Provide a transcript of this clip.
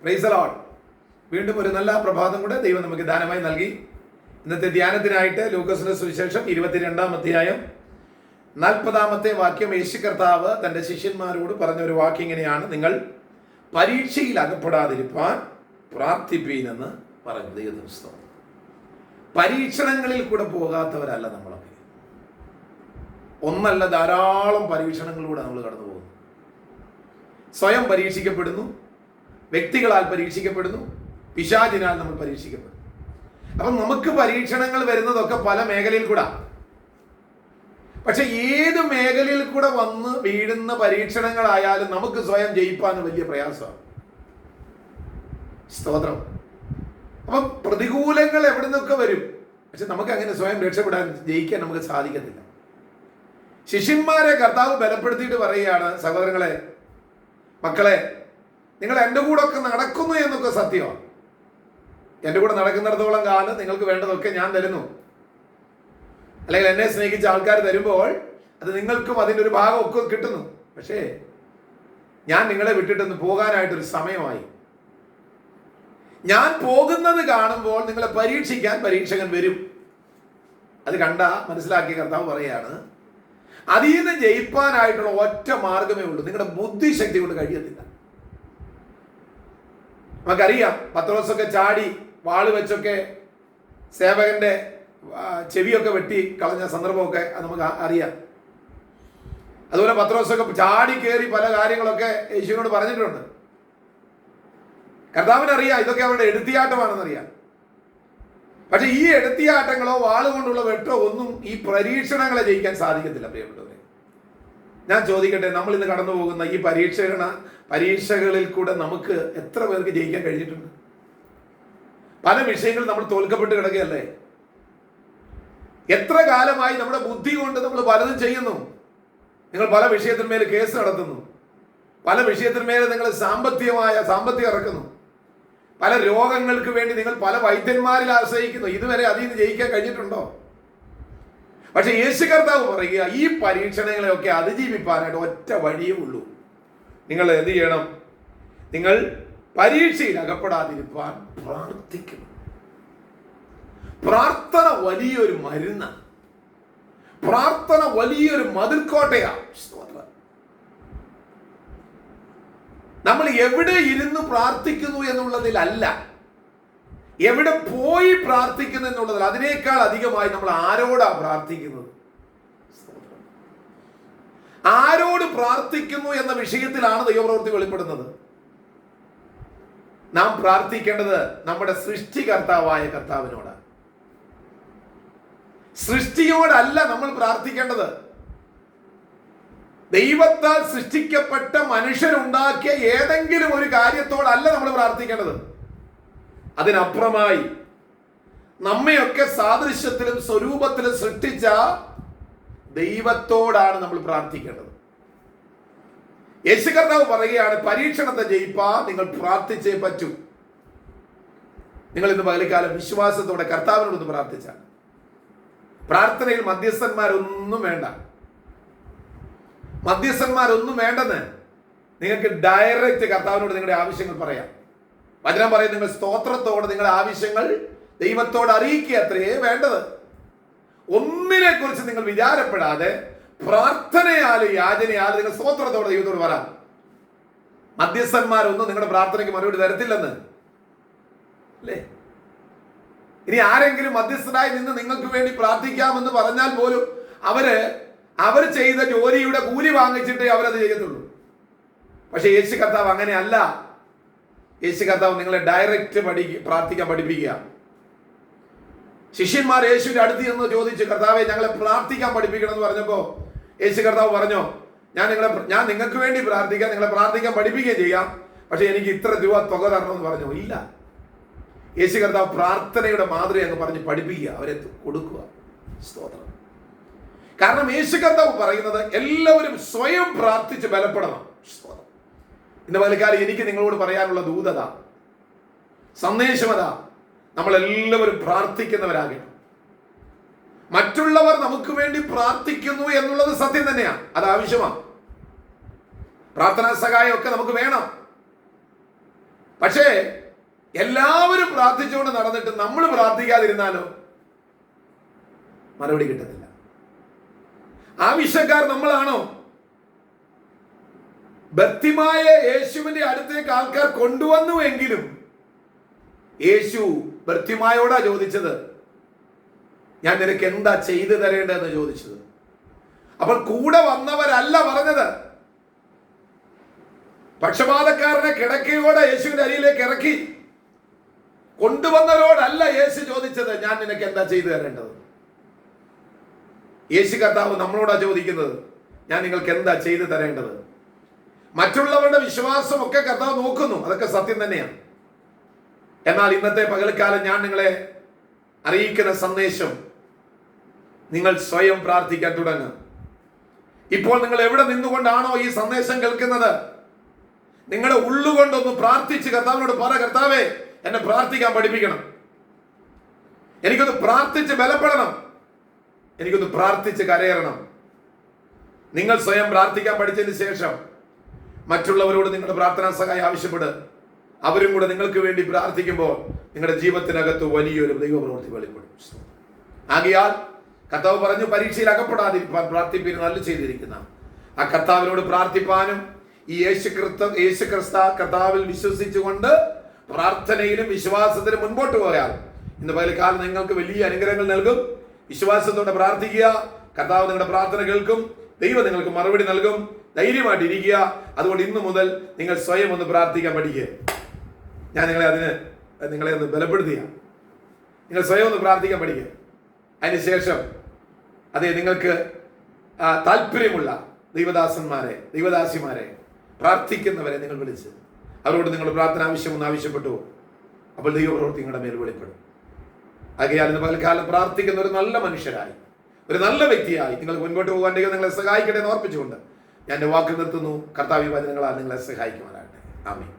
Praise the Lord. വീണ്ടും ഒരു നല്ല പ്രഭാതം കൂടെ ദൈവം നമുക്ക് ദാനമായി നൽകി. ഇന്നത്തെ ധ്യാനത്തിനായിട്ട് ലൂക്കോസിന്റെ സുവിശേഷം 22-ാം അധ്യായം 40-ാമത്തെ വാക്യം. യേശു കർത്താവ് തന്റെ ശിഷ്യന്മാരോട് പറഞ്ഞ ഒരു വാക്യം ഇങ്ങനെയാണ്: നിങ്ങൾ പരീക്ഷയിൽ അകപ്പെടാതിരിപ്പാൻ പ്രാർത്ഥിപ്പീനെന്ന് പറഞ്ഞു. ദൈവത്തിന് സ്തോത്രം. പരീക്ഷണങ്ങളിൽ കൂടെ പോകാത്തവരല്ല നമ്മളൊക്കെ. ഒന്നല്ല, ധാരാളം പരീക്ഷണങ്ങളിലൂടെ നമ്മൾ കടന്നു പോകുന്നു. സ്വയം പരീക്ഷിക്കപ്പെടുന്നു, വ്യക്തികളാൽ പരീക്ഷിക്കപ്പെടുന്നു, പിശാചിനാൽ നമ്മൾ പരീക്ഷിക്കപ്പെടുന്നു. അപ്പം നമുക്ക് പരീക്ഷണങ്ങൾ വരുന്നതൊക്കെ പല മേഖലയിൽ കൂടെ. പക്ഷെ ഏത് മേഖലയിൽ കൂടെ വന്ന് വീഴുന്ന പരീക്ഷണങ്ങളായാലും നമുക്ക് സ്വയം ജയിപ്പാൻ വലിയ പ്രയാസമാണ്. സ്തോത്രം. അപ്പം പ്രതികൂലങ്ങൾ എവിടെ നിന്നൊക്കെ വരും, പക്ഷെ നമുക്ക് അങ്ങനെ സ്വയം രക്ഷപ്പെടാൻ, ജയിക്കാൻ നമുക്ക് സാധിക്കത്തില്ല. ശിഷ്യന്മാരെ കർത്താവ് ബലപ്പെടുത്തിയിട്ട് പറയുകയാണ്: സഹോദരങ്ങളെ, മക്കളെ, നിങ്ങൾ എൻ്റെ കൂടെ ഒക്കെ നടക്കുന്നു എന്നൊക്കെ സത്യമാണ്. എൻ്റെ കൂടെ നടക്കുന്നിടത്തോളം കാലം നിങ്ങൾക്ക് വേണ്ടതൊക്കെ ഞാൻ തരുന്നു. അല്ലെങ്കിൽ എന്നെ സ്നേഹിച്ച ആൾക്കാർ തരുമ്പോൾ അത് നിങ്ങൾക്കും അതിൻ്റെ ഒരു ഭാഗം ഒക്കെ കിട്ടുന്നു. പക്ഷേ ഞാൻ നിങ്ങളെ വിട്ടിട്ടൊന്ന് പോകാനായിട്ടൊരു സമയമായി. ഞാൻ പോകുന്നത് കാണുമ്പോൾ നിങ്ങളെ പരീക്ഷിക്കാൻ പരീക്ഷകൻ വരും. അത് കണ്ട മനസ്സിലാക്കിയ കർത്താവ് പറയാണ്, അതിൽ നിന്ന് ജയിപ്പാനായിട്ടുള്ള ഒറ്റ മാർഗമേ ഉള്ളൂ. നിങ്ങളുടെ ബുദ്ധിശക്തി കൊണ്ട് കഴിയത്തില്ല. നമുക്കറിയാം, പത്രോസൊക്കെ ചാടി വാള് വെച്ചൊക്കെ സേവകന്റെ ചെവിയൊക്കെ വെട്ടി കളഞ്ഞ സന്ദർഭമൊക്കെ നമുക്ക് അറിയാം. അതുപോലെ പത്രോസൊക്കെ ചാടി കയറി പല കാര്യങ്ങളൊക്കെ യേശുവിനോട് പറഞ്ഞിട്ടുണ്ട്. കർത്താവിനറിയാം ഇതൊക്കെ അവരുടെ എടുത്തിയാട്ടമാണെന്നറിയാം. പക്ഷെ ഈ എടുത്തിയാട്ടങ്ങളോ വാളുകൊണ്ടുള്ള വെട്ടോ ഒന്നും ഈ പരീക്ഷണങ്ങളെ ജയിക്കാൻ സാധിക്കത്തില്ല. പ്രിയപ്പെട്ടവരെ, ഞാൻ ചോദിക്കട്ടെ, നമ്മൾ ഇന്ന് കടന്നു പോകുന്ന ഈ പരീക്ഷകളിൽ കൂടെ നമുക്ക് എത്ര പേർക്ക് ജയിക്കാൻ കഴിഞ്ഞിട്ടുണ്ട്? പല വിഷയങ്ങൾ നമ്മൾ തോൽക്കപ്പെട്ട് കിടക്കുകയല്ലേ? എത്ര കാലമായി നമ്മുടെ ബുദ്ധി കൊണ്ട് നമ്മൾ പലതും ചെയ്യുന്നു. നിങ്ങൾ പല വിഷയത്തിന്മേൽ കേസ് നടത്തുന്നു, പല വിഷയത്തിന്മേൽ നിങ്ങൾ സാമ്പത്തികം ഇറക്കുന്നു, പല രോഗങ്ങൾക്ക് വേണ്ടി നിങ്ങൾ പല വൈദ്യന്മാരിൽ ആശ്രയിക്കുന്നു. ഇതുവരെ അതിൽ നിന്ന് ജയിക്കാൻ കഴിഞ്ഞിട്ടുണ്ടോ? പക്ഷെ യേശു കർത്താവ് പറയുക, ഈ പരീക്ഷണങ്ങളെയൊക്കെ അതിജീവിപ്പാനായിട്ട് ഒറ്റ വഴിയേ ഉള്ളൂ. നിങ്ങൾ എന്ത് ചെയ്യണം? നിങ്ങൾ പരീക്ഷയിൽ അകപ്പെടാതിരിക്കാൻ പ്രാർത്ഥിക്കണം. പ്രാർത്ഥന വലിയൊരു മരുന്ന്, പ്രാർത്ഥന വലിയൊരു മതിൽക്കോട്ടയാണ്. നമ്മൾ എവിടെ ഇരുന്ന് പ്രാർത്ഥിക്കുന്നു എന്നുള്ളതിലല്ല, എവിടെ പോയി പ്രാർത്ഥിക്കുന്നു എന്നുള്ളതിൽ, അതിനേക്കാൾ അധികമായി നമ്മൾ ആരോടാ പ്രാർത്ഥിക്കുന്നത്, ആരോട് പ്രാർത്ഥിക്കുന്നു എന്ന വിഷയത്തിലാണ് ദൈവപ്രവൃത്തി വെളിപ്പെടുന്നത്. നാം പ്രാർത്ഥിക്കേണ്ടത് നമ്മുടെ സൃഷ്ടികർത്താവായ കർത്താവിനോടാണ്. സൃഷ്ടിയോടല്ല നമ്മൾ പ്രാർത്ഥിക്കേണ്ടത്. ദൈവത്താൽ സൃഷ്ടിക്കപ്പെട്ട മനുഷ്യരുണ്ടാക്കിയ ഏതെങ്കിലും ഒരു കാര്യത്തോടല്ല നമ്മൾ പ്രാർത്ഥിക്കേണ്ടത്. അതിനപ്പുറമായി നമ്മയൊക്കെ സാദൃശ്യത്തിലും സ്വരൂപത്തിലും സൃഷ്ടിച്ച ദൈവത്തോടാണ് നമ്മൾ പ്രാർത്ഥിക്കേണ്ടത്. യേശു കർത്താവ് പറയുകയാണ്, പരീക്ഷണത്തെ ജയിപ്പാൻ നിങ്ങൾ പ്രാർത്ഥിച്ചേ പറ്റൂ. നിങ്ങൾ ഇന്ന് പകൽക്കാലം വിശ്വാസത്തോടെ കർത്താവിനോടൊന്ന് പ്രാർത്ഥിച്ചാൽ, പ്രാർത്ഥനയിൽ മധ്യസ്ഥന്മാരൊന്നും വേണ്ട, മധ്യസ്ഥന്മാരൊന്നും വേണ്ടെന്ന് നിങ്ങൾക്ക് ഡയറക്റ്റ് കർത്താവിനോട് നിങ്ങളുടെ ആവശ്യങ്ങൾ പറയാം. വചനം പറയും, നിങ്ങൾ സ്തോത്രത്തോടെ നിങ്ങളുടെ ആവശ്യങ്ങൾ ദൈവത്തോട് അറിയിക്കുക, അത്രയേ വേണ്ടത്. ഒന്നിനെ കുറിച്ച് നിങ്ങൾ വിചാരപ്പെടാതെ പ്രാർത്ഥനയാലും യാചനയാലും നിങ്ങൾ സ്തോത്രത്തോടെ ദൈവത്തോട് പറയാം. മധ്യസ്ഥന്മാരൊന്നും നിങ്ങളുടെ പ്രാർത്ഥനയ്ക്ക് മറുപടി തരത്തില്ലെന്ന് അല്ലേ? ഇനി ആരെങ്കിലും മധ്യസ്ഥനായി നിന്ന് നിങ്ങൾക്ക് വേണ്ടി പ്രാർത്ഥിക്കാമെന്ന് പറഞ്ഞാൽ പോലും അവർ ചെയ്ത ജോലിയുടെ കൂലി വാങ്ങിച്ചിട്ടേ അവരത് ചെയ്യത്തുള്ളൂ. പക്ഷെ യേശു കർത്താവ് അങ്ങനെയല്ല. യേശു കർത്താവ് നിങ്ങളെ ഡയറക്റ്റ് പ്രാർത്ഥിക്കാൻ പഠിപ്പിക്കുക. ശിഷ്യന്മാർ യേശുവിന്റെ അടുത്ത് എന്ന് ചോദിച്ചു, കർത്താവെ ഞങ്ങളെ പ്രാർത്ഥിക്കാൻ പഠിപ്പിക്കണം എന്ന് പറഞ്ഞപ്പോൾ യേശു കർത്താവ് പറഞ്ഞോ, ഞാൻ നിങ്ങൾക്ക് വേണ്ടി പ്രാർത്ഥിക്കാം, നിങ്ങളെ പ്രാർത്ഥിക്കാൻ പഠിപ്പിക്കുകയും ചെയ്യാം, പക്ഷെ എനിക്ക് ഇത്ര രൂപ തുക തരണമെന്ന് പറഞ്ഞു. ഇല്ല, യേശു കർത്താവ് പ്രാർത്ഥനയുടെ മാതൃക അങ്ങ് പറഞ്ഞ് പഠിപ്പിക്കുക, അവരെ കൊടുക്കുക. സ്തോത്രം. കാരണം യേശു കർത്താവ് പറയുന്നത് എല്ലാവരും സ്വയം പ്രാർത്ഥിച്ച് ബലപ്പെടണം. സ്തോത്രം. ഇന്ന് പലകാലം എനിക്ക് നിങ്ങളോട് പറയാനുള്ള ദൂതത, സന്ദേശമത, നമ്മളെല്ലാവരും പ്രാർത്ഥിക്കുന്നവരാകണം. മറ്റുള്ളവർ നമുക്ക് വേണ്ടി പ്രാർത്ഥിക്കുന്നു എന്നുള്ളത് സത്യം തന്നെയാണ്, അത് ആവശ്യമാണ്. പ്രാർത്ഥനാ സഹായമൊക്കെ നമുക്ക് വേണം. പക്ഷേ എല്ലാവരും പ്രാർത്ഥിച്ചുകൊണ്ട് നടന്നിട്ട് നമ്മൾ പ്രാർത്ഥിക്കാതിരുന്നാലോ മറുപടി കിട്ടത്തില്ല. ആവശ്യക്കാർ നമ്മളാണോ? ബർത്തിമായെ യേശുവിന്റെ അടുത്തേക്ക് ആൾക്കാർ കൊണ്ടുവന്നുവെങ്കിലും യേശു ബർത്തിമായോടാ ചോദിച്ചത്, ഞാൻ നിനക്ക് എന്താ ചെയ്തു തരേണ്ടതെന്ന് ചോദിച്ചത്. അപ്പോൾ കൂടെ വന്നവരല്ല പറഞ്ഞത്. പക്ഷപാതക്കാരനെ കിടക്കയോടെ യേശുവിന്റെ അരിയിലേക്ക് ഇറക്കി കൊണ്ടുവന്നവരോടല്ല യേശു ചോദിച്ചത്, ഞാൻ നിനക്ക് എന്താ ചെയ്തു തരേണ്ടത്. യേശു കർത്താവ് നമ്മളോടാ ചോദിക്കുന്നത്, ഞാൻ നിങ്ങൾക്ക് എന്താ ചെയ്തു തരേണ്ടത്. മറ്റുള്ളവരുടെ വിശ്വാസം ഒക്കെ കർത്താവ് നോക്കുന്നു, അതൊക്കെ സത്യം തന്നെയാണ്. എന്നാൽ ഇന്നത്തെ പകൽക്കാലം ഞാൻ നിങ്ങളെ അറിയിക്കുന്ന സന്ദേശം, നിങ്ങൾ സ്വയം പ്രാർത്ഥിക്കാൻ തുടങ്ങുക. ഇപ്പോൾ നിങ്ങൾ എവിടെ നിന്നുകൊണ്ടാണോ ഈ സന്ദേശം കേൾക്കുന്നത്, നിങ്ങളുടെ ഉള്ളുകൊണ്ടൊന്ന് പ്രാർത്ഥിച്ച് കർത്താവിനോട് പറ, കർത്താവേ എന്നെ പ്രാർത്ഥിക്കാൻ പഠിപ്പിക്കണം, എനിക്കൊന്ന് പ്രാർത്ഥിച്ച് ബലപ്പെടണം, എനിക്കൊന്ന് പ്രാർത്ഥിച്ച് കരയറണം. നിങ്ങൾ സ്വയം പ്രാർത്ഥിക്കാൻ പഠിച്ചതിന് ശേഷം മറ്റുള്ളവരോട് നിങ്ങളുടെ പ്രാർത്ഥനാ സഹായം ആവശ്യപ്പെടുക. അവരും കൂടെ നിങ്ങൾക്ക് വേണ്ടി പ്രാർത്ഥിക്കുമ്പോൾ നിങ്ങളുടെ ജീവിതത്തിനകത്ത് വലിയൊരു ദൈവപ്രവൃത്തി വെളിപ്പെടും. ആകയാൽ കർത്താവ് പറഞ്ഞു, പരീക്ഷയിൽ അകപ്പെടാതിരിക്കാൻ പ്രാർത്ഥിപ്പിന് നല്ല ചെയ്തിരിക്കുന്ന ആ കർത്താവിനോട് പ്രാർത്ഥിപ്പാനും ഈ യേശു കർത്താവിൽ വിശ്വസിച്ചുകൊണ്ട് പ്രാർത്ഥനയിലും വിശ്വാസത്തിലും മുൻപോട്ട് പോയാൽ ഇന്ന് പകൽക്കാലം നിങ്ങൾക്ക് വലിയ അനുഗ്രഹങ്ങൾ നൽകും. വിശ്വാസത്തോടെ പ്രാർത്ഥിക്കുക, കർത്താവ് നിങ്ങളുടെ പ്രാർത്ഥന കേൾക്കും, ദൈവം നിങ്ങൾക്ക് മറുപടി നൽകും. ധൈര്യമായിട്ട് ഇരിക്കുക. അതുകൊണ്ട് ഇന്നു മുതൽ നിങ്ങൾ സ്വയം ഒന്ന് പ്രാർത്ഥിക്കാൻ പഠിക്കുക. ഞാൻ നിങ്ങളെ ഒന്ന് ബലപ്പെടുത്തുക. നിങ്ങൾ സ്വയം ഒന്ന് പ്രാർത്ഥിക്കാൻ പഠിക്കുക. അതിനുശേഷം നിങ്ങൾക്ക് താല്പര്യമുള്ള ദൈവദാസന്മാരെ, ദൈവദാസിമാരെ, പ്രാർത്ഥിക്കുന്നവരെ നിങ്ങൾ വിളിച്ച് അവരോട് നിങ്ങൾ പ്രാർത്ഥന ആവശ്യമൊന്ന് ആവശ്യപ്പെട്ടു. അപ്പോൾ ദൈവപ്രവൃത്തി നിങ്ങളുടെ മേൽ വെളിപ്പെടും. ആകയാൽ ഇന്ന് പകൽക്കാലം പ്രാർത്ഥിക്കുന്ന ഒരു നല്ല മനുഷ്യരായി, ഒരു നല്ല വ്യക്തിയായി നിങ്ങൾ മുൻപോട്ട് പോകാൻ ദൈവം നിങ്ങളെ സഹായിക്കട്ടെ എന്ന് ഓർപ്പിച്ചുകൊണ്ട് ഞാൻ എൻ്റെ വാക്ക് നിർത്തുന്നു. കർത്താവ് വചനങ്ങളാൽ നിങ്ങളെ സഹായിക്കുവാനാകട്ടെ. ആമേൻ.